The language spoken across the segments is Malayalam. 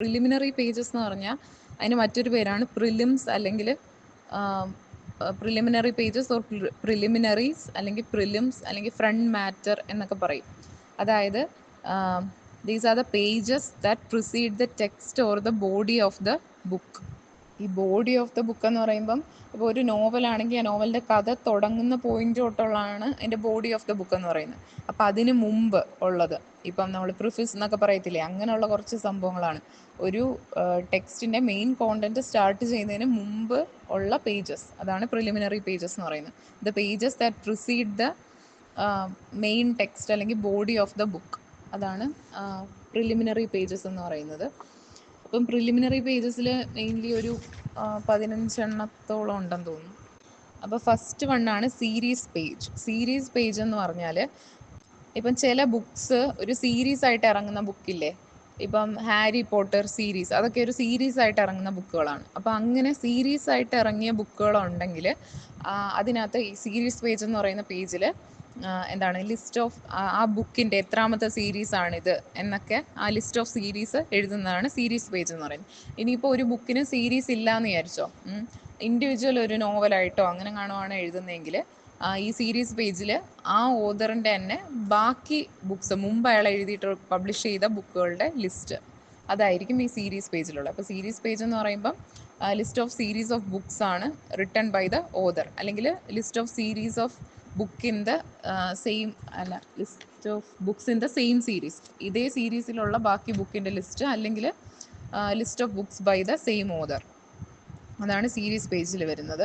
പ്രിലിമിനറി പേജസ് എന്ന് പറഞ്ഞാൽ അതിന് മറ്റൊരു പേരാണ് പ്രിലിംസ് അല്ലെങ്കിൽ പ്രിലിമിനറി പേജസ് ഓർ പ്രിലിമിനറീസ് അല്ലെങ്കിൽ പ്രിലിംസ് അല്ലെങ്കിൽ ഫ്രണ്ട് മാറ്റർ എന്നൊക്കെ പറയും. അതായത് these are the pages that precede the text or the body of the book. ഈ ബോഡി ഓഫ് ദ ബുക്ക് എന്ന് പറയുമ്പം ഇപ്പോൾ ഒരു നോവലാണെങ്കിൽ ആ നോവലിൻ്റെ കഥ തുടങ്ങുന്ന പോയിന്റ് തൊട്ടുള്ളതാണ് അതിൻ്റെ ബോഡി ഓഫ് ദ ബുക്ക് എന്ന് പറയുന്നത്. അപ്പം അതിന് മുമ്പ് ഉള്ളത് ഇപ്പം നമ്മൾ പ്രിഫിസ് എന്നൊക്കെ പറയത്തില്ലേ, അങ്ങനെയുള്ള കുറച്ച് സംഭവങ്ങളാണ് ഒരു ടെക്സ്റ്റിൻ്റെ മെയിൻ കോണ്ടന്റ് സ്റ്റാർട്ട് ചെയ്യുന്നതിന് മുമ്പ് ഉള്ള പേജസ്. അതാണ് പ്രിലിമിനറി പേജസ് എന്ന് പറയുന്നത്. The pages that precede the main text അല്ലെങ്കിൽ ബോഡി ഓഫ് ദ ബുക്ക്, അതാണ് പ്രിലിമിനറി പേജസ് എന്ന് പറയുന്നത്. അപ്പം പ്രിലിമിനറി പേജസിൽ മെയിൻലി ഒരു 15 എണ്ണത്തോളം ഉണ്ടെന്ന് തോന്നുന്നു. അപ്പോൾ ഫസ്റ്റ് വണ്ണാണ് സീരീസ് പേജ്. സീരീസ് പേജ് എന്ന് പറഞ്ഞാൽ ഇപ്പം ചില ബുക്സ് ഒരു സീരീസ് ആയിട്ട് ഇറങ്ങുന്ന ബുക്കില്ലേ, ഇപ്പം ഹാരി പോട്ടർ സീരീസ്, അതൊക്കെ ഒരു സീരീസ് ആയിട്ട് ഇറങ്ങുന്ന ബുക്കുകളാണ്. അപ്പോൾ അങ്ങനെ സീരീസ് ആയിട്ട് ഇറങ്ങിയ ബുക്കുകളുണ്ടെങ്കിൽ അതിനകത്ത് ഈ സീരീസ് പേജ് എന്ന് പറയുന്ന പേജിൽ എന്താണ് ലിസ്റ്റ് ഓഫ് ആ ബുക്കിൻ്റെ എത്രാമത്തെ സീരീസ് ആണിത് എന്നൊക്കെ ആ ലിസ്റ്റ് ഓഫ് സീരീസ് എഴുതുന്നതാണ് സീരീസ് പേജ് എന്ന് പറയുന്നത്. ഇനിയിപ്പോൾ ഒരു ബുക്കിന് സീരീസ് ഇല്ല എന്ന് വിചാരിച്ചോ, ഇൻഡിവിജ്വൽ ഒരു നോവലായിട്ടോ അങ്ങനെ കാണുവാണ് എഴുതുന്നതെങ്കിൽ ഈ സീരീസ് പേജിൽ ആ ഓതറിൻ്റെ തന്നെ ബാക്കി ബുക്സ് മുമ്പ് അയാൾ എഴുതിയിട്ട് പബ്ലിഷ് ചെയ്ത ബുക്കുകളുടെ ലിസ്റ്റ് അതായിരിക്കും ഈ സീരീസ് പേജിലുള്ളത്. അപ്പോൾ സീരീസ് പേജ് എന്ന് പറയുമ്പം list of series of books ആണ് റിട്ടൺ ബൈ ദ ഓതർ, അല്ലെങ്കിൽ list of series of book in the same list of books in the same series, ഇതേ സീരീസിലുള്ള ബാക്കി ബുക്കിൻ്റെ ലിസ്റ്റ്, അല്ലെങ്കിൽ list of books by the same author, അതാണ് സീരീസ് പേജിൽ വരുന്നത്.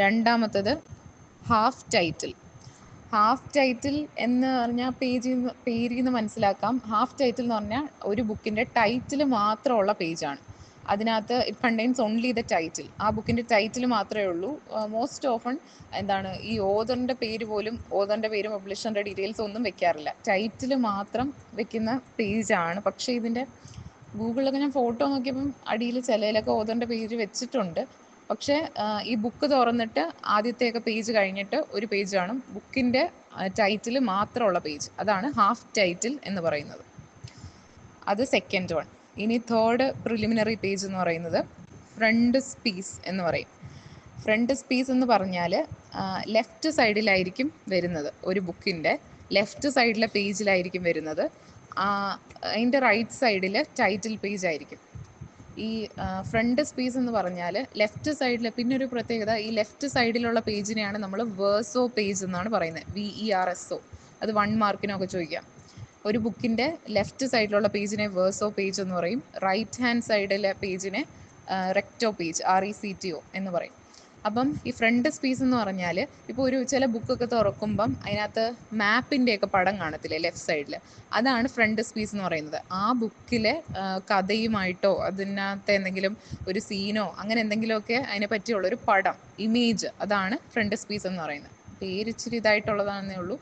രണ്ടാമത്തത് ഹാഫ് ടൈറ്റിൽ. ഹാഫ് ടൈറ്റിൽ എന്ന് പറഞ്ഞാൽ പേരിൽ നിന്ന് മനസ്സിലാക്കാം. ഹാഫ് ടൈറ്റിൽ എന്ന് പറഞ്ഞാൽ ഒരു ബുക്കിൻ്റെ ടൈറ്റിൽ മാത്രമുള്ള പേജാണ്. അതിനകത്ത് it contains only the title. ആ ബുക്കിൻ്റെ ടൈറ്റിൽ മാത്രമേ ഉള്ളൂ. മോസ്റ്റ് ഓഫൺ എന്താണ് ഈ ഓതറിൻ്റെ പേര് പോലും, ഓതറിൻ്റെ പേര് പബ്ലിഷറിൻ്റെ ഡീറ്റെയിൽസ് ഒന്നും വെക്കാറില്ല, ടൈറ്റിൽ മാത്രം വെക്കുന്ന പേജാണ്. പക്ഷേ ഇതിൻ്റെ ഗൂഗിളിലൊക്കെ ഞാൻ ഫോട്ടോ നോക്കിയപ്പം അടിയിൽ ചിലയിലൊക്കെ ഓതറിൻ്റെ പേര് വെച്ചിട്ടുണ്ട്. പക്ഷേ ഈ ബുക്ക് തുറന്നിട്ട് ആദ്യത്തെയൊക്കെ പേജ് കഴിഞ്ഞിട്ട് ഒരു പേജ് കാണും ബുക്കിൻ്റെ ടൈറ്റിൽ മാത്രമുള്ള പേജ്, അതാണ് ഹാഫ് ടൈറ്റിൽ എന്ന് പറയുന്നത്. അത് സെക്കൻഡ് വൺ. ഇനി തേർഡ് പ്രിലിമിനറി പേജ് എന്ന് പറയുന്നത് ഫ്രണ്ട് സ്പീസ് എന്ന് പറയും. ഫ്രണ്ട് സ്പീസ് എന്ന് പറഞ്ഞാൽ ലെഫ്റ്റ് സൈഡിലായിരിക്കും വരുന്നത്, ഒരു ബുക്കിൻ്റെ ലെഫ്റ്റ് സൈഡിലെ പേജിലായിരിക്കും വരുന്നത്. അതിൻ്റെ റൈറ്റ് സൈഡിൽ ടൈറ്റിൽ പേജ് ആയിരിക്കും. ഈ ഫ്രണ്ട് സ്പേസ് എന്ന് പറഞ്ഞാൽ ലെഫ്റ്റ് സൈഡിൽ, പിന്നെ ഒരു പ്രത്യേകത, ഈ ലെഫ്റ്റ് സൈഡിലുള്ള പേജിനെയാണ് നമ്മൾ വേഴ്സോ പേജ് എന്നാണ് പറയുന്നത്, VERSO. അത് 1 മാർക്കിനൊക്കെ ചോദിക്കാം. ഒരു ബുക്കിൻ്റെ ലെഫ്റ്റ് സൈഡിലുള്ള പേജിനെ വേഴ്സോ പേജ് എന്ന് പറയും, റൈറ്റ് ഹാൻഡ് സൈഡിലെ പേജിനെ റെക്റ്റോ പേജ്, RECTO എന്ന് പറയും. അപ്പം ഈ ഫ്രണ്ട് സ്പേസ് എന്ന് പറഞ്ഞാൽ ഇപ്പോൾ ഒരു ചില ബുക്കൊക്കെ തുറക്കുമ്പം അതിനകത്ത് മാപ്പിൻ്റെയൊക്കെ പടം കാണത്തില്ലേ ലെഫ്റ്റ് സൈഡിൽ, അതാണ് ഫ്രണ്ട് സ്പേസ് എന്ന് പറയുന്നത്. ആ ബുക്കിലെ കഥയുമായിട്ടോ അതിനകത്ത് എന്തെങ്കിലും ഒരു സീനോ അങ്ങനെ എന്തെങ്കിലുമൊക്കെ അതിനെ പറ്റിയുള്ളൊരു പടം, ഇമേജ്, അതാണ് ഫ്രണ്ട് സ്പേസ് എന്ന് പറയുന്നത്. പേര് ഇച്ചിരി ഇതായിട്ടുള്ളതാണെന്നേ ഉള്ളൂ.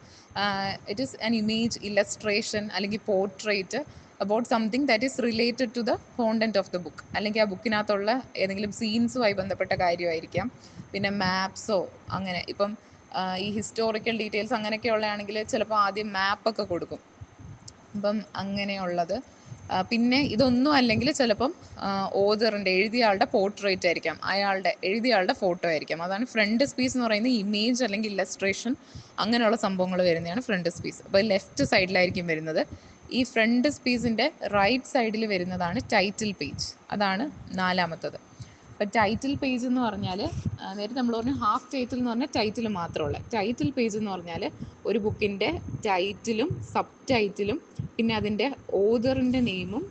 It is an image, illustration അല്ലെങ്കിൽ portrait about something that is related to the content of the book, അല്ലെങ്കിൽ ആ ബുക്കിനകത്തുള്ള ഏതെങ്കിലും സീൻസുമായി ബന്ധപ്പെട്ട കാര്യമായിരിക്കാം. പിന്നെ മാപ്സോ അങ്ങനെ, ഇപ്പം ഈ ഹിസ്റ്റോറിക്കൽ ഡീറ്റെയിൽസ് അങ്ങനെയൊക്കെ ഉള്ളതാണെങ്കിൽ ചിലപ്പോൾ ആദ്യം മാപ്പൊക്കെ കൊടുക്കും. അപ്പം അങ്ങനെയുള്ളത്. പിന്നെ ഇതൊന്നും അല്ലെങ്കിൽ ചിലപ്പം ഓതറിൻ്റെ, എഴുതിയ ആളുടെ പോർട്രേറ്റ് ആയിരിക്കാം, എഴുതിയ ആളുടെ ഫോട്ടോ ആയിരിക്കാം. അതാണ് ഫ്രണ്ട് സ്പേസ് എന്ന് പറയുന്നത്. ഇമേജ് അല്ലെങ്കിൽ ഇല്ലസ്ട്രേഷൻ അങ്ങനെയുള്ള സംഭവങ്ങൾ വരുന്നതാണ് ഫ്രണ്ട് സ്പേസ്. അപ്പോൾ ലെഫ്റ്റ് സൈഡിലായിരിക്കും വരുന്നത്. ഈ ഫ്രണ്ട് സ്പേസിൻ്റെ റൈറ്റ് സൈഡിൽ വരുന്നതാണ് ടൈറ്റിൽ പേജ്, അതാണ് നാലാമത്തത്. അപ്പം ടൈറ്റിൽ പേജ് എന്ന് പറഞ്ഞാൽ നേരത്തെ നമ്മൾ പറഞ്ഞു ഹാഫ് ടൈറ്റിൽ എന്ന് പറഞ്ഞാൽ ടൈറ്റിൽ മാത്രമുള്ള. ടൈറ്റിൽ പേജ് എന്ന് പറഞ്ഞാൽ ഒരു ബുക്കിൻ്റെ ടൈറ്റിലും സബ് ടൈറ്റിലും പിന്നെ അതിൻ്റെ ഓതറിൻ്റെ നെയിമും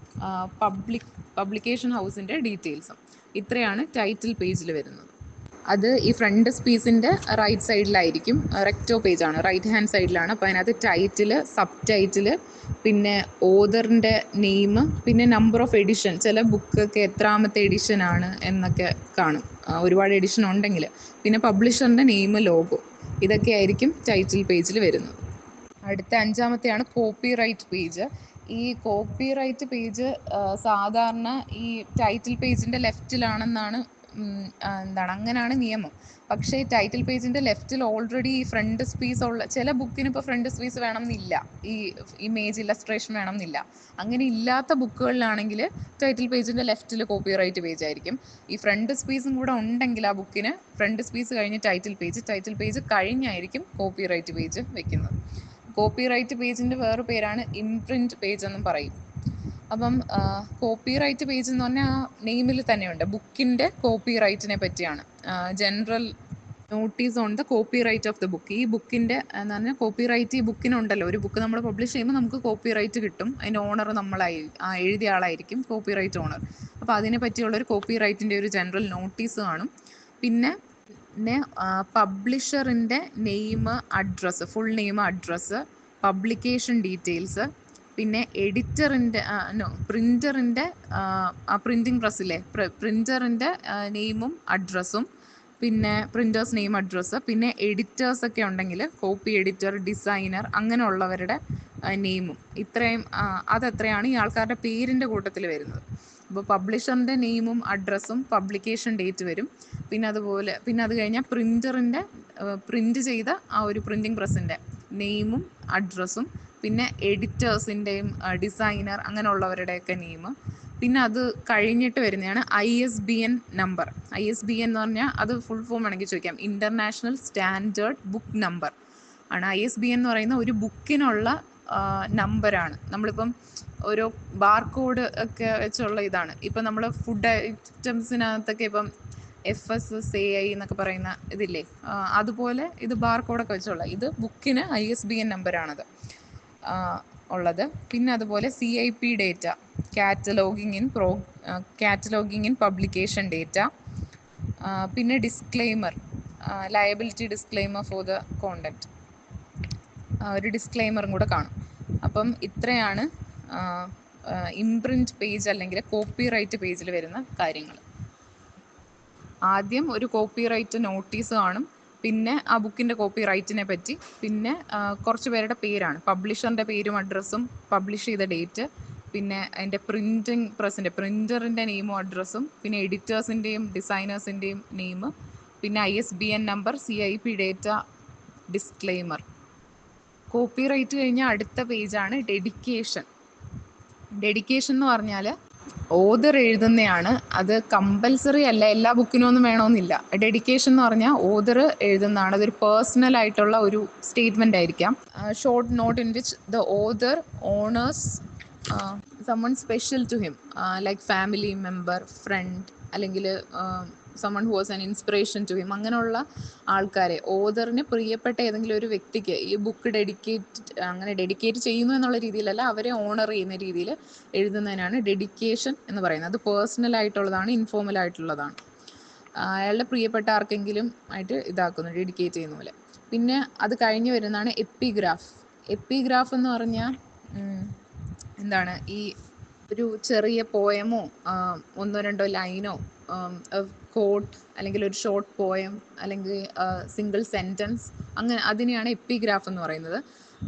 പബ്ലിക്കേഷൻ ഹൗസിൻ്റെ ഡീറ്റെയിൽസും, ഇത്രയാണ് ടൈറ്റിൽ പേജിൽ വരുന്നത്. അത് ഈ ഫ്രണ്ട് സ്പേസിൻ്റെ റൈറ്റ് സൈഡിലായിരിക്കും, റെക്റ്റോ പേജാണ്, റൈറ്റ് ഹാൻഡ് സൈഡിലാണ്. അപ്പോൾ അതിനകത്ത് ടൈറ്റിൽ, സബ് ടൈറ്റിൽ, പിന്നെ ഓതറിൻ്റെ നെയിം, പിന്നെ നമ്പർ ഓഫ് എഡിഷൻ, ചില ബുക്കൊക്കെ എത്രാമത്തെ എഡിഷനാണ് എന്നൊക്കെ കാണും, ഒരുപാട് എഡിഷൻ ഉണ്ടെങ്കിൽ. പിന്നെ പബ്ലിഷറിൻ്റെ നെയിം, ലോഗോ, ഇതൊക്കെ ആയിരിക്കും ടൈറ്റിൽ പേജിൽ വരുന്നത്. അടുത്ത അഞ്ചാമത്തെയാണ് കോപ്പി റൈറ്റ് പേജ്. ഈ കോപ്പി റൈറ്റ് പേജ് സാധാരണ ഈ ടൈറ്റിൽ പേജിൻ്റെ ലെഫ്റ്റിലാണെന്നാണ് എന്താണ് അങ്ങനെയാണ് നിയമം. പക്ഷേ ടൈറ്റിൽ പേജിൻ്റെ ലെഫ്റ്റിൽ ഓൾറെഡി ഈ ഫ്രണ്ട് സ്പേസ് ഉള്ള ചില ബുക്കിന് ഇപ്പോൾ ഫ്രണ്ട് സ്പേസ് വേണം എന്നില്ല, ഈ ഇമേജ് ഇല്ലസ്ട്രേഷൻ വേണം എന്നില്ല. അങ്ങനെ ഇല്ലാത്ത ബുക്കുകളിലാണെങ്കിൽ ടൈറ്റിൽ പേജിൻ്റെ ലെഫ്റ്റിൽ കോപ്പിറൈറ്റ് പേജ് ആയിരിക്കും. ഈ ഫ്രണ്ട് സ്പേസും കൂടെ ഉണ്ടെങ്കിൽ ആ ബുക്കിന് ഫ്രണ്ട് സ്പേസ് കഴിഞ്ഞ് ടൈറ്റിൽ പേജ് കഴിഞ്ഞായിരിക്കും കോപ്പിറൈറ്റ് പേജ് വെക്കുന്നത്. കോപ്പിറൈറ്റ് പേജിൻ്റെ വേറെ പേരാണ് ഇംപ്രിൻറ്റ് പേജ് എന്നും പറയും. അപ്പം കോപ്പിറൈറ്റ് പേജ് എന്ന് പറഞ്ഞാൽ നെയിമിൽ തന്നെയുണ്ട്. ബുക്കിൻ്റെ കോപ്പിറൈറ്റിനെ പറ്റിയാണ്. General notice on the copyright of the book. ഈ ബുക്കിൻ്റെ എന്ന് പറഞ്ഞാൽ കോപ്പിറൈറ്റ് ഈ ബുക്കിനുണ്ടല്ലോ. ഒരു ബുക്ക് നമ്മൾ പബ്ലിഷ് ചെയ്യുമ്പോൾ നമുക്ക് കോപ്പിറൈറ്റ് കിട്ടും. അതിൻ്റെ ഓണർ എഴുതിയ ആളായിരിക്കും കോപ്പിറൈറ്റ് ഓണർ. അപ്പോൾ അതിനെ പറ്റിയുള്ളൊരു കോപ്പിറൈറ്റിൻ്റെ ഒരു ജനറൽ നോട്ടീസ് കാണും. പിന്നെ പബ്ലിഷറിൻ്റെ name, address, full name, address, publication details, പിന്നെ എഡിറ്ററിൻ്റെ പ്രിൻ്ററിൻ്റെ പ്രിൻറ്റിങ് പ്രസ്സിലെ പ്രിൻ്ററിൻ്റെ നെയിമും അഡ്രസ്സും, പിന്നെ പ്രിൻറ്റേഴ്സ് നെയിം, അഡ്രസ്സ്, പിന്നെ എഡിറ്റേഴ്സൊക്കെ ഉണ്ടെങ്കിൽ കോപ്പി എഡിറ്റർ, ഡിസൈനർ അങ്ങനെയുള്ളവരുടെ നെയിമും. ഇത്രയും അതെത്രയാണ് ഈ ആൾക്കാരുടെ പേരിൻ്റെ കൂട്ടത്തിൽ വരുന്നത്. അപ്പോൾ പബ്ലിഷറിൻ്റെ നെയിമും അഡ്രസ്സും പബ്ലിക്കേഷൻ ഡേറ്റ് വരും. പിന്നെ അത് കഴിഞ്ഞാൽ പ്രിൻ്ററിൻ്റെ പ്രിൻ്റ് ചെയ്ത ആ ഒരു പ്രിൻറ്റിങ് പ്രസ്സിൻ്റെ നെയിമും അഡ്രസ്സും, പിന്നെ എഡിറ്റേഴ്സിൻ്റെയും ഡിസൈനർ അങ്ങനെയുള്ളവരുടെയൊക്കെ നെയിം. പിന്നെ അത് കഴിഞ്ഞിട്ട് വരുന്നതാണ് ISBN നമ്പർ. ISBN എന്ന് പറഞ്ഞാൽ അത് ഫുൾ ഫോം വേണമെങ്കിൽ ചോദിക്കാം, ഇൻ്റർനാഷണൽ സ്റ്റാൻഡേർഡ് ബുക്ക് നമ്പർ ആണ്. ISBN എന്ന് പറയുന്ന ഒരു ബുക്കിനുള്ള നമ്പറാണ്. നമ്മളിപ്പം ഓരോ ബാർകോഡ് ഒക്കെ വെച്ചുള്ള ഇതാണ്. ഇപ്പം നമ്മൾ ഫുഡ് ഐറ്റംസിനകത്തൊക്കെ ഇപ്പം FSSAI എന്നൊക്കെ പറയുന്ന ഇതില്ലേ, അതുപോലെ ഇത് ബാർകോഡൊക്കെ വെച്ചുള്ള ഇത് ബുക്കിന് ISBN നമ്പറാണത് ഉള്ളത്. പിന്നെ അതുപോലെ CIP data, cataloguing in publication data, പിന്നെ disclaimer, liability disclaimer for the content, ഒരു ഡിസ്ക്ലെയിമറും കൂടെ കാണും. അപ്പം ഇത്രയാണ് ഇംപ്രിൻറ്റ് പേജ് അല്ലെങ്കിൽ കോപ്പിറൈറ്റ് പേജിൽ വരുന്ന കാര്യങ്ങൾ. ആദ്യം ഒരു കോപ്പിറൈറ്റ് നോട്ടീസ് കാണും, പിന്നെ ആ ബുക്കിൻ്റെ കോപ്പിറൈറ്റിനെ പറ്റി, പിന്നെ കുറച്ച് പേരുടെ പേരാണ്, പബ്ലിഷറിൻ്റെ പേരും അഡ്രസ്സും, പബ്ലിഷ് ചെയ്ത ഡേറ്റ്, പിന്നെ അതിൻ്റെ പ്രിൻറ്റിങ് പ്രസ്സിൻ്റെ പ്രിൻ്ററിൻ്റെ നെയിമും അഡ്രസ്സും, പിന്നെ എഡിറ്റേഴ്സിൻ്റെയും ഡിസൈനേഴ്സിൻ്റെയും നെയിം, പിന്നെ ISBN number, CIP data, disclaimer. Copyright കഴിഞ്ഞാൽ അടുത്ത പേജാണ് ഡെഡിക്കേഷൻ. ഡെഡിക്കേഷൻ എന്ന് പറഞ്ഞാൽ ഓതർ എഴുതുന്നതാണ്. അത് കമ്പൽസറി അല്ല, എല്ലാ ബുക്കിനും ഒന്നും വേണമെന്നില്ല. ഡെഡിക്കേഷൻ എന്ന് പറഞ്ഞാൽ ഓതർ എഴുതുന്നതാണ്. അതൊരു പേഴ്സണൽ ആയിട്ടുള്ള ഒരു സ്റ്റേറ്റ്മെൻ്റ് ആയിരിക്കാം. Short note in which the author honours someone special to him, like family member, friend, അല്ലെങ്കിൽ someone who was an inspiration to him. അങ്ങനെയുള്ള ആൾക്കാരെ, ഓതറിന് പ്രിയപ്പെട്ട ഏതെങ്കിലും ഒരു വ്യക്തിക്ക് ഈ ബുക്ക് ഡെഡിക്കേറ്റ് ചെയ്യുന്നു എന്നുള്ള രീതിയിലല്ല, അവരെ ഓണർ ചെയ്യുന്ന രീതിയിൽ എഴുതുന്നതിനാണ് ഡെഡിക്കേഷൻ എന്ന് പറയുന്നത്. അത് പേഴ്സണൽ ആയിട്ടുള്ളതാണ്, ഇൻഫോർമൽ ആയിട്ടുള്ളതാണ്. അയാളുടെ പ്രിയപ്പെട്ട ആർക്കെങ്കിലും ആയിട്ട് ഇതാക്കുന്നു, ഡെഡിക്കേറ്റ് ചെയ്യുന്ന പോലെ. പിന്നെ അത് കഴിഞ്ഞ് വരുന്നതാണ് എപ്പിഗ്രാഫ്. എപ്പിഗ്രാഫ് എന്ന് പറഞ്ഞാൽ എന്താണ്, ഈ ഒരു ചെറിയ പോയമോ ഒന്നോ രണ്ടോ ലൈനോ കോട്ട് അല്ലെങ്കിൽ ഒരു ഷോർട്ട് പോയം അല്ലെങ്കിൽ സിംഗിൾ സെൻറ്റൻസ്, അങ്ങനെ അതിനെയാണ് എപ്പിഗ്രാഫ് എന്ന് പറയുന്നത്.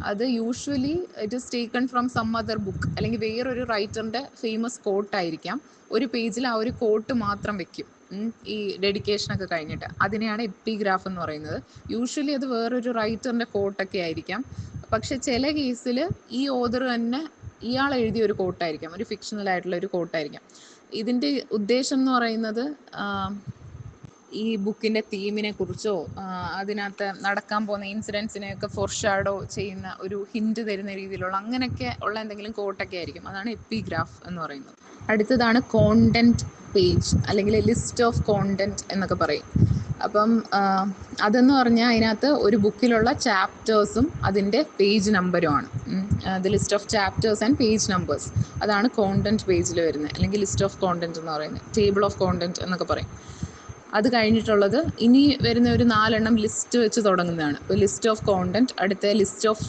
അത് usually it is taken from some other book, അല്ലെങ്കിൽ വേറൊരു റൈറ്ററിൻ്റെ ഫേമസ് കോട്ടായിരിക്കാം. ഒരു പേജിൽ ആ ഒരു കോട്ട് മാത്രം വെക്കും ഈ ഡെഡിക്കേഷനൊക്കെ കഴിഞ്ഞിട്ട്. അതിനെയാണ് എപ്പിഗ്രാഫ് എന്ന് പറയുന്നത്. യൂഷ്വലി അത് വേറൊരു റൈറ്ററിൻ്റെ കോട്ടൊക്കെ ആയിരിക്കാം. പക്ഷെ ചില കേസിൽ ഈ ഓതർ തന്നെ ഇയാൾ എഴുതിയ ഒരു കോട്ടായിരിക്കാം, ഒരു ഫിക്ഷണൽ ആയിട്ടുള്ള ഒരു കോട്ടായിരിക്കാം. ഇതിൻ്റെ ഉദ്ദേശം എന്ന് പറയുന്നത് ഈ ബുക്കിൻ്റെ തീമിനെ കുറിച്ചോ അതിനകത്ത് നടക്കാൻ പോകുന്ന ഇൻസിഡൻസിനെയൊക്കെ ഫോർഷാഡോ ചെയ്യുന്ന ഒരു ഹിൻറ്റ് തരുന്ന രീതിയിലുള്ള അങ്ങനെയൊക്കെ ഉള്ള എന്തെങ്കിലും കോട്ടൊക്കെ ആയിരിക്കും. അതാണ് എപ്പിഗ്രാഫ് എന്ന് പറയുന്നത്. അടുത്തതാണ് കോണ്ടന്റ് പേജ് അല്ലെങ്കിൽ ലിസ്റ്റ് ഓഫ് കോണ്ടന്റ് എന്നൊക്കെ പറയും. അപ്പം അതെന്ന് പറഞ്ഞാൽ അതിനകത്ത് ഒരു ബുക്കിലുള്ള ചാപ്റ്റേഴ്സും അതിൻ്റെ പേജ് നമ്പറുമാണ്. The list of chapters and page numbers, അതാണ് കോണ്ടന്റ് പേജിൽ വരുന്നത്, അല്ലെങ്കിൽ ലിസ്റ്റ് ഓഫ് കോണ്ടന്റ് എന്ന് പറയുന്നത്, ടേബിൾ ഓഫ് കോണ്ടന്റ് എന്നൊക്കെ പറയും. അത് കഴിഞ്ഞിട്ടുള്ളത് ഇനി വരുന്ന ഒരു 4 എണ്ണം ലിസ്റ്റ് വെച്ച് തുടങ്ങുന്നതാണ്. ഇപ്പോൾ ലിസ്റ്റ് ഓഫ് കോണ്ടന്റ്, അടുത്ത ലിസ്റ്റ് ഓഫ്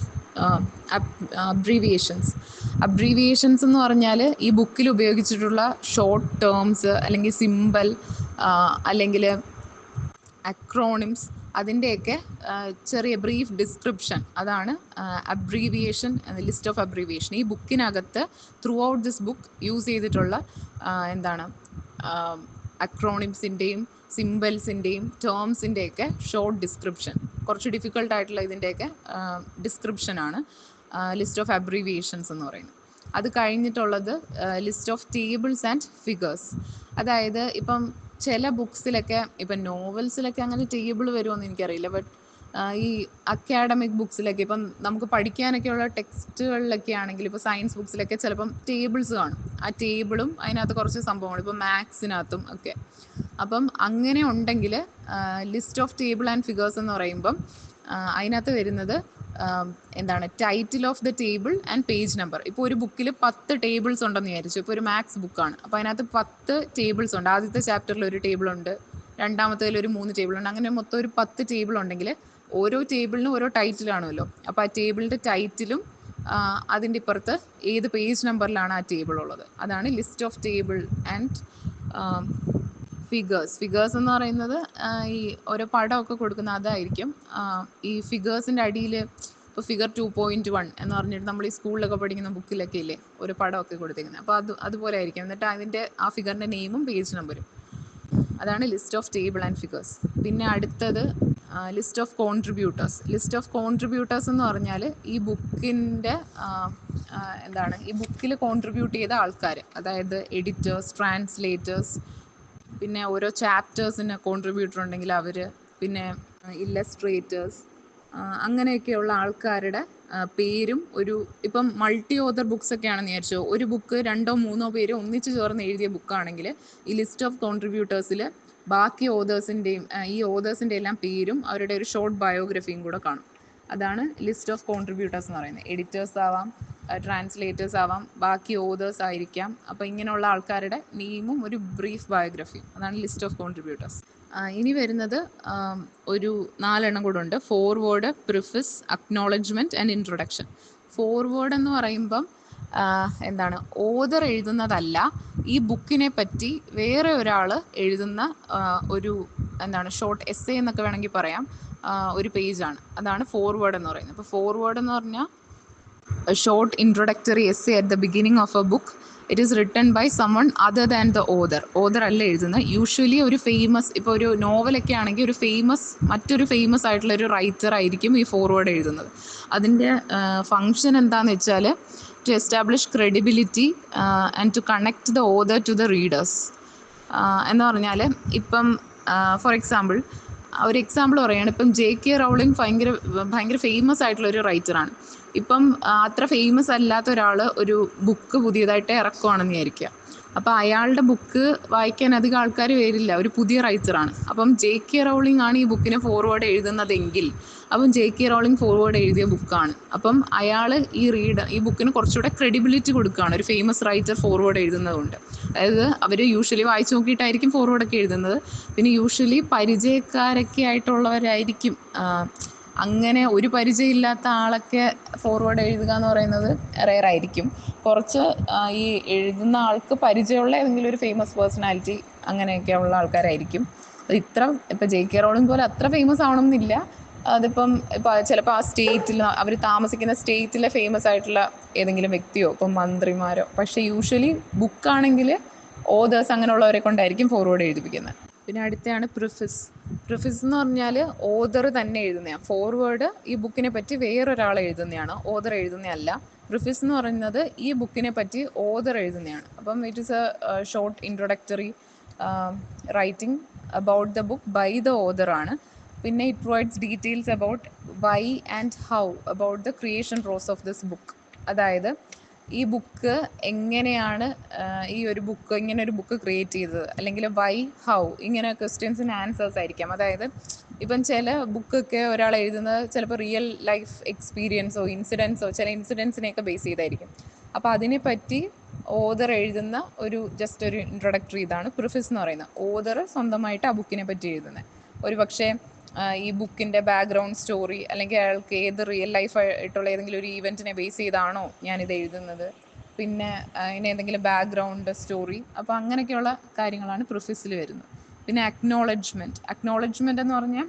അബ്രീവിയേഷൻസ് എന്ന് പറഞ്ഞാൽ ഈ ബുക്കിൽ ഉപയോഗിച്ചിട്ടുള്ള ഷോർട്ട് ടേംസ് അല്ലെങ്കിൽ സിമ്പൽ അല്ലെങ്കിൽ അക്രോണിംസ്, അതിൻ്റെയൊക്കെ ചെറിയ ബ്രീഫ് ഡിസ്ക്രിപ്ഷൻ, അതാണ് അബ്രീവിയേഷൻ, ലിസ്റ്റ് ഓഫ് അബ്രീവിയേഷൻ. ഈ ബുക്കിനകത്ത് throughout this book use ചെയ്തിട്ടുള്ള അക്രോണിംസിൻ്റെയും സിംബൽസിൻ്റെയും ടേംസിൻ്റെയൊക്കെ ഷോർട്ട് ഡിസ്ക്രിപ്ഷൻ, കുറച്ച് ഡിഫിക്കൽട്ടായിട്ടുള്ള ഇതിൻ്റെയൊക്കെ ഡിസ്ക്രിപ്ഷനാണ് ലിസ്റ്റ് ഓഫ് അബ്രീവിയേഷൻസ് എന്ന് പറയുന്നത്. അത് കഴിഞ്ഞിട്ടുള്ളത് list of tables and figures. അതായത് ഇപ്പം ചില ബുക്സിലൊക്കെ, ഇപ്പം നോവൽസിലൊക്കെ അങ്ങനെ ടേബിൾ വരുമോയെന്ന് എനിക്കറിയില്ല, ബട്ട് ഈ അക്കാഡമിക് ബുക്സിലൊക്കെ ഇപ്പം നമുക്ക് പഠിക്കാനൊക്കെയുള്ള ടെക്സ്റ്റുകളിലൊക്കെ ആണെങ്കിൽ, ഇപ്പോൾ സയൻസ് ബുക്സിലൊക്കെ ചിലപ്പം ടേബിൾസ് കാണും. ആ ടേബിളും അതിനകത്ത് കുറച്ച് സംഭവങ്ങൾ, ഇപ്പോൾ മാത്സിനകത്തും ഒക്കെ. അപ്പം അങ്ങനെ ഉണ്ടെങ്കിൽ list of table and figures എന്ന് പറയുമ്പം അതിനകത്ത് വരുന്നത് എന്താണ്, title of the table and page number. ഇപ്പോൾ ഒരു ബുക്കിൽ 10 ടേബിൾസ് ഉണ്ടെന്ന് വിചാരിച്ചു. ഇപ്പോൾ ഒരു മാത്സ് ബുക്കാണ്, അപ്പോൾ അതിനകത്ത് 10 ടേബിൾസ് ഉണ്ട്. ആദ്യത്തെ ചാപ്റ്ററിൽ ഒരു ടേബിൾ ഉണ്ട്, രണ്ടാമത്തേതിൽ ഒരു 3 ടേബിൾ ഉണ്ട്, അങ്ങനെ മൊത്തം ഒരു 10 ടേബിൾ ഉണ്ടെങ്കിൽ ഓരോ ടേബിളിനും ഓരോ ടൈറ്റിൽ കാണുമല്ലോ. അപ്പോൾ ആ ടേബിളിൻ്റെ ടൈറ്റിലും അതിൻ്റെ ഇപ്പുറത്ത് ഏത് പേജ് നമ്പറിലാണ് ആ ടേബിൾ ഉള്ളത്, അതാണ് list of table and figures. Figures എന്ന് പറയുന്നത് ഈ ഓരോ പടമൊക്കെ കൊടുക്കുന്ന അതായിരിക്കും. ഈ ഫിഗേഴ്സിൻ്റെ അടിയിൽ ഇപ്പോൾ ഫിഗർ 2.1 എന്ന് പറഞ്ഞിട്ട് നമ്മൾ ഈ സ്കൂളിലൊക്കെ പഠിക്കുന്ന ബുക്കിലൊക്കെ ഇല്ലേ ഒരു പടമൊക്കെ കൊടുത്തിരിക്കുന്നത്, അപ്പോൾ അതുപോലെ ആയിരിക്കും. എന്നിട്ട് അതിൻ്റെ ആ ഫിഗറിൻ്റെ നെയിമും പേജ് നമ്പരും. അതാണ് list of table and figures. പിന്നെ അടുത്തത് list of contributors. List of contributors എന്ന് പറഞ്ഞാൽ ഈ ബുക്കിൻ്റെ എന്താണ്, ഈ ബുക്കിൽ കോൺട്രിബ്യൂട്ട് ചെയ്ത ആൾക്കാർ, അതായത് എഡിറ്റേഴ്സ്, ട്രാൻസ്ലേറ്റേഴ്സ്, പിന്നെ ഓരോ ചാപ്റ്റേഴ്സിന് കോൺട്രിബ്യൂട്ടർ ഉണ്ടെങ്കിൽ അവർ, പിന്നെ ഇല്ലസ്ട്രേറ്റേഴ്സ്, അങ്ങനെയൊക്കെയുള്ള ആൾക്കാരുടെ പേരും ഒരു, ഇപ്പം മൾട്ടി ഓതർ ബുക്സ് ഒക്കെ ആണെന്ന് വിചാരിച്ചോ, ഒരു ബുക്ക് 2 or 3 പേര് ഒന്നിച്ച് ചേർന്ന് എഴുതിയ ബുക്കാണെങ്കിൽ ഈ ലിസ്റ്റ് ഓഫ് കോൺട്രിബ്യൂട്ടേഴ്സിൽ ബാക്കി ഓതേഴ്സിൻ്റെയും ഈ ഓതേഴ്സിൻ്റെ എല്ലാം പേരും അവരുടെ ഒരു ഷോർട്ട് ബയോഗ്രഫിയും കൂടെ കാണും. അതാണ് ലിസ്റ്റ് ഓഫ് കോൺട്രിബ്യൂട്ടേഴ്സ് എന്ന് പറയുന്നത്. എഡിറ്റേഴ്സ് ആവാം, ട്രാൻസ്ലേറ്റേഴ്സ് ആവാം, ബാക്കി ഓതേഴ്സ് ആയിരിക്കാം. അപ്പോൾ ഇങ്ങനെയുള്ള ആൾക്കാരുടെ നെയിമും ഒരു ബ്രീഫ് ബയോഗ്രഫിയും, അതാണ് ലിസ്റ്റ് ഓഫ് കോൺട്രിബ്യൂട്ടേഴ്സ്. ഇനി വരുന്നത് ഒരു 4 എണ്ണം കൂടെ ഉണ്ട്. Foreword, preface, acknowledgement and introduction. Foreword എന്ന് പറയുമ്പം എന്താണ്, ഓതർ എഴുതുന്നതല്ല, ഈ ബുക്കിനെ പറ്റി വേറെ ഒരാൾ എഴുതുന്ന ഒരു എന്താണ് ഷോർട്ട് എസ്സേ എന്നൊക്കെ വേണമെങ്കിൽ പറയാം, ഒരു പേജാണ്. അതാണ് ഫോർവേഡ് എന്ന് പറയുന്നത്. അപ്പോൾ ഫോർവേഡ് എന്ന് പറഞ്ഞാൽ a short introductory essay at the beginning of a book. It is written by someone other than the author. Author അല്ല എഴുതുന്നത്. യൂഷ്വലി ഒരു ഫേമസ്, ഇപ്പോൾ ഒരു നോവലൊക്കെ ആണെങ്കിൽ ഒരു മറ്റൊരു ഫേമസ് ആയിട്ടുള്ള ഒരു റൈറ്റർ ആയിരിക്കും ഈ ഫോർവേഡ് എഴുതുന്നത്. അതിൻ്റെ ഫങ്ഷൻ എന്താണെന്ന് വെച്ചാൽ to establish credibility and to connect the author to the readers. എന്ന് പറഞ്ഞാൽ ഇപ്പം ഫോർ എക്സാമ്പിൾ, ഒരു എക്സാമ്പിൾ പറയുകയാണ്. ഇപ്പം JK റൗളിംഗ് ഭയങ്കര ഫേമസ് ആയിട്ടുള്ള ഒരു റൈറ്ററാണ്. ഇപ്പം അത്ര ഫേമസ് അല്ലാത്ത ഒരാൾ ഒരു ബുക്ക് പുതിയതായിട്ട് ഇറക്കുവാണെന്ന് വിചാരിക്കുക. അപ്പോൾ അയാളുടെ ബുക്ക് വായിക്കാൻ അധികം ആൾക്കാർ വരില്ല, ഒരു പുതിയ റൈറ്ററാണ്. അപ്പം JK റൗളിംഗ് ആണ് ഈ ബുക്കിനെ ഫോർവേഡ് എഴുതുന്നതെങ്കിൽ, അപ്പം JK റൗളിംഗ് ഫോർവേഡ് എഴുതിയ ബുക്കാണ്. അപ്പം അയാൾ ഈ ബുക്കിന് കുറച്ചുകൂടെ ക്രെഡിബിലിറ്റി കൊടുക്കുകയാണ്, ഒരു ഫേമസ് റൈറ്റർ ഫോർവേഡ് എഴുതുന്നതുകൊണ്ട്. അതായത് അവർ യൂഷ്വലി വായിച്ചു നോക്കിയിട്ടായിരിക്കും ഫോർവേഡൊക്കെ എഴുതുന്നത്. പിന്നെ യൂഷ്വലി പരിചയക്കാരൊക്കെ ആയിട്ടുള്ളവരായിരിക്കും. അങ്ങനെ ഒരു പരിചയമില്ലാത്ത ആളൊക്കെ ഫോർവേഡ് എഴുതുക എന്ന് പറയുന്നത് റെയർ ആയിരിക്കും. കുറച്ച് ഈ എഴുതുന്ന ആൾക്ക് പരിചയമുള്ള ഏതെങ്കിലും ഒരു ഫേമസ് പേഴ്സണാലിറ്റി അങ്ങനെയൊക്കെ ഉള്ള ആൾക്കാരായിരിക്കും. ഇപ്പം JK റൗളിംഗ് പോലെ അത്ര ഫേമസ് ആവണമെന്നില്ല. അതിപ്പം ചിലപ്പോൾ ആ സ്റ്റേറ്റിൽ, അവർ താമസിക്കുന്ന സ്റ്റേറ്റിലെ ഫേമസ് ആയിട്ടുള്ള ഏതെങ്കിലും വ്യക്തിയോ, ഇപ്പം മന്ത്രിമാരോ. പക്ഷേ യൂഷ്വലി ബുക്കാണെങ്കിൽ ഓതേഴ്സ് അങ്ങനെയുള്ളവരെ കൊണ്ടായിരിക്കും ഫോർവേഡ് എഴുതിപ്പിക്കുന്നത്. പിന്നെ അടുത്തയാണ് പ്രിഫിസ്. പ്രിഫിസ് എന്ന് പറഞ്ഞാൽ ഓതർ തന്നെ എഴുതുന്നതാണ്. ഫോർവേഡ് ഈ ബുക്കിനെ പറ്റി വേറൊരാൾ എഴുതുന്നതാണ്, ഓതർ എഴുതുന്നതല്ല. പ്രിഫിസ് എന്ന് പറയുന്നത് ഈ ബുക്കിനെ പറ്റി ഓതർ എഴുതുന്നതാണ്. അപ്പം it is a short introductory writing about the book by the author ആണ്. പിന്നെ it provides details about why and how about the creation process of this book. അതായത് ഈ ബുക്ക് എങ്ങനെയാണ്, ഇങ്ങനെ ഒരു ബുക്ക് ക്രിയേറ്റ് ചെയ്തത്, അല്ലെങ്കിൽ വൈ, ഹൗ, ഇങ്ങനെ ക്വസ്റ്റ്യൻസിന് ആൻസേഴ്സ് ആയിരിക്കാം. അതായത് ഇപ്പം ചില ബുക്കൊക്കെ ഒരാൾ എഴുതുന്നത് ചിലപ്പോൾ റിയൽ ലൈഫ് എക്സ്പീരിയൻസോ ചില ഇൻസിഡൻസിനെയൊക്കെ ബേസ് ചെയ്തായിരിക്കും. അപ്പോൾ അതിനെപ്പറ്റി ഓതർ എഴുതുന്ന ജസ്റ്റ് ഒരു ഇൻട്രൊഡക്ടറി ഇതാണ് പ്രിഫിസ് എന്ന് പറയുന്നത്. ഓതർ സ്വന്തമായിട്ട് ആ ബുക്കിനെ പറ്റി എഴുതുന്നത്. ഒരു പക്ഷേ ഈ ബുക്കിൻ്റെ ബാക്ക്ഗ്രൗണ്ട് സ്റ്റോറി, അല്ലെങ്കിൽ അയാൾക്ക് ഏത് റിയൽ ലൈഫ് ആയിട്ടുള്ള ഏതെങ്കിലും ഒരു ഈവൻറ്റിനെ ബേസ് ചെയ്താണോ ഞാനിത് എഴുതുന്നത്, പിന്നെ അതിന് ഏതെങ്കിലും ബാക്ക്ഗ്രൗണ്ട് സ്റ്റോറി. അപ്പോൾ അങ്ങനെയൊക്കെയുള്ള കാര്യങ്ങളാണ് പ്രിഫിസിൽ വരുന്നത്. പിന്നെ അക്നോളജ്മെൻറ്റ് എന്ന് പറഞ്ഞാൽ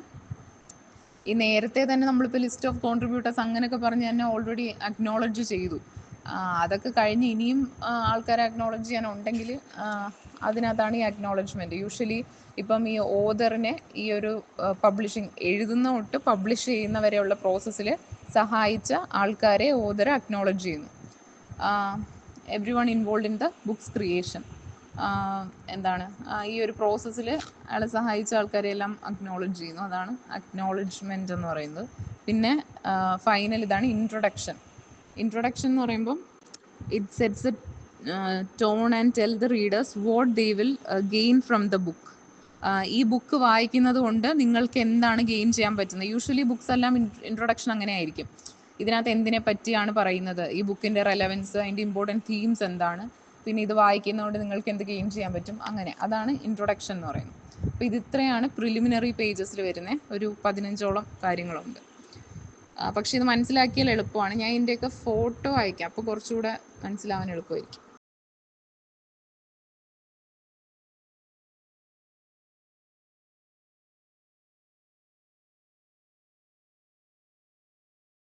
ഈ നേരത്തെ തന്നെ നമ്മളിപ്പോൾ ലിസ്റ്റ് ഓഫ് കോൺട്രിബ്യൂട്ടേഴ്സ് അങ്ങനെയൊക്കെ പറഞ്ഞ് തന്നെ ഓൾറെഡി അക്നോളജ് ചെയ്തു. അതൊക്കെ കഴിഞ്ഞ് ഇനിയും ആൾക്കാരെ അക്നോളജ് ചെയ്യാനുണ്ടെങ്കിൽ അതിനകത്താണ് ഈ അക്നോളജ്മെൻറ്റ്. യൂഷ്വലി ഇപ്പം ഈ ഓതറിനെ ഈ ഒരു പബ്ലിഷിങ് എഴുതുന്ന തൊട്ട് പബ്ലിഷ് ചെയ്യുന്ന വരെയുള്ള പ്രോസസ്സിൽ സഹായിച്ച ആൾക്കാരെ ഓതർ അക്നോളജ് ചെയ്യുന്നു. Every one involve in the books creation. എന്താണ് ഈ ഒരു പ്രോസസ്സിൽ അയാളെ സഹായിച്ച ആൾക്കാരെയെല്ലാം അക്നോളജ് ചെയ്യുന്നു. അതാണ് അക്നോളജ്മെൻറ്റ് എന്ന് പറയുന്നത്. പിന്നെ ഫൈനൽ ഇതാണ് ഇൻട്രൊഡക്ഷൻ. ഇൻട്രൊഡക്ഷൻ എന്ന് പറയുമ്പം it sets A tone and tell the readers what they will gain from the book. ഈ ബുക്ക് വായിക്കുന്നത് കൊണ്ട് നിങ്ങൾക്ക് എന്താണ് ഗെയിൻ ചെയ്യാൻ പറ്റുന്നത്. യൂഷ്വലി ബുക്സ് എല്ലാം ഇൻട്രൊഡക്ഷൻ അങ്ങനെ ആയിരിക്കും. ഇതിനകത്ത് എന്തിനെ പറ്റിയാണ് പറയുന്നത്, ഈ ബുക്കിൻ്റെ റെലവൻസ്, അതിൻ്റെ ഇമ്പോർട്ടൻറ്റ് തീംസ് എന്താണ്, പിന്നെ ഇത് വായിക്കുന്നതുകൊണ്ട് നിങ്ങൾക്ക് എന്ത് ഗെയിൻ ചെയ്യാൻ പറ്റും, അങ്ങനെ. അതാണ് ഇൻട്രൊഡക്ഷൻ എന്ന് പറയുന്നത്. അപ്പോൾ ഇത് ഇത്രയാണ് പ്രിലിമിനറി പേജസിൽ വരുന്ന ഒരു 15ഓളം കാര്യങ്ങളുണ്ട്. പക്ഷേ ഇത് മനസ്സിലാക്കിയാൽ എളുപ്പമാണ്. ഞാൻ ഇതിൻ്റെയൊക്കെ ഫോട്ടോ അയക്കാം, അപ്പോൾ കുറച്ചുകൂടെ മനസ്സിലാവാൻ എളുപ്പമായിരിക്കും.